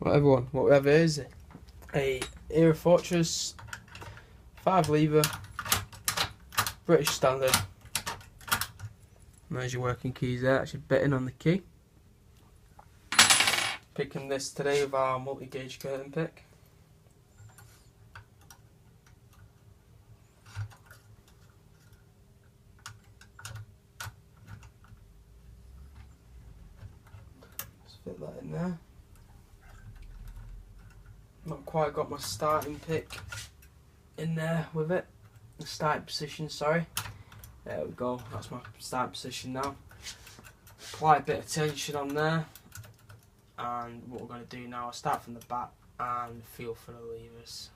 whatever it is, a Era Fortress 5 lever British standard. And there's your working keys there, actually bitting on the key. Picking this today with our multi-gauge curtain pick. Let's fit that in there. Not quite got my starting pick in there with it. The starting position, sorry. There we go, that's my starting position now. Apply a bit of tension on there. And what we're going to do now is start from the back and feel for the levers.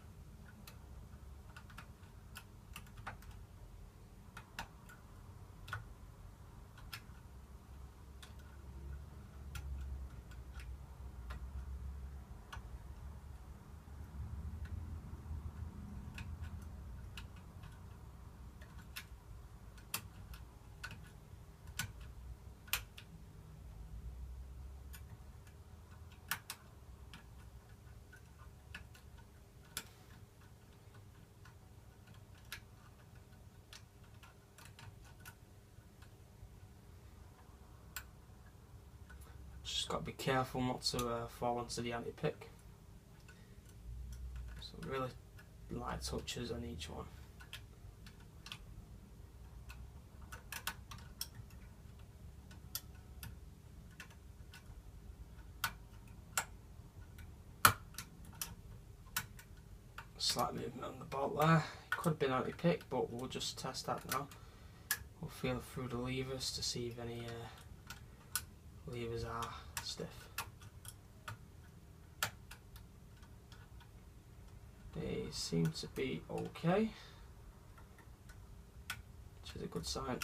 Just got to be careful not to fall onto the anti-pick. So really light touches on each one. Slight movement on the bolt there. Could have been anti-pick, but we'll just test that now. We'll feel through the levers to see if any levers are stiff. They seem to be okay, which is a good sign.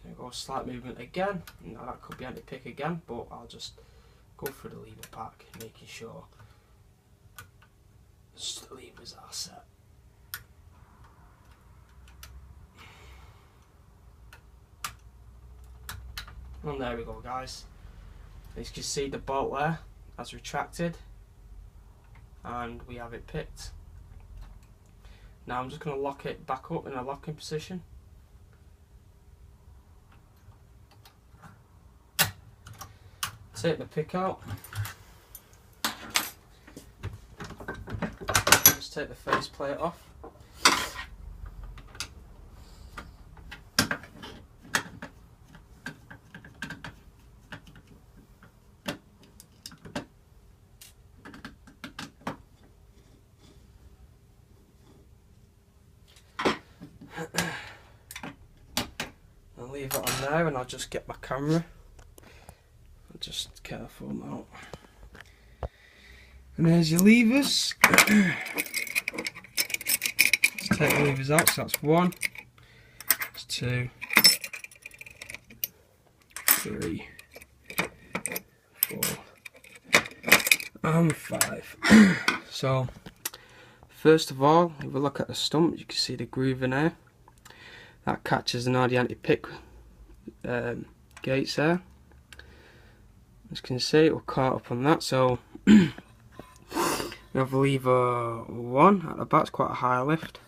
There we go, slight movement again. Now that could be anti-pick again, but I'll just go through the lever pack, making sure the levers are set. And there we go, guys. As you can see, the bolt there has retracted and we have it picked. Now I'm just going to lock it back up in a locking position. Take the pick out. Just take the face plate off. I'll leave it on there and I'll just get my camera. Just careful now. And there's your levers. Let's take the levers out. So that's 1, that's 2, 3, 4, and 5. So first of all, if we look at the stump, you can see the groove in there. That catches the anti-pick gates there. As you can see, we're caught up on that. So we have lever 1 at the back, it's quite a high lift.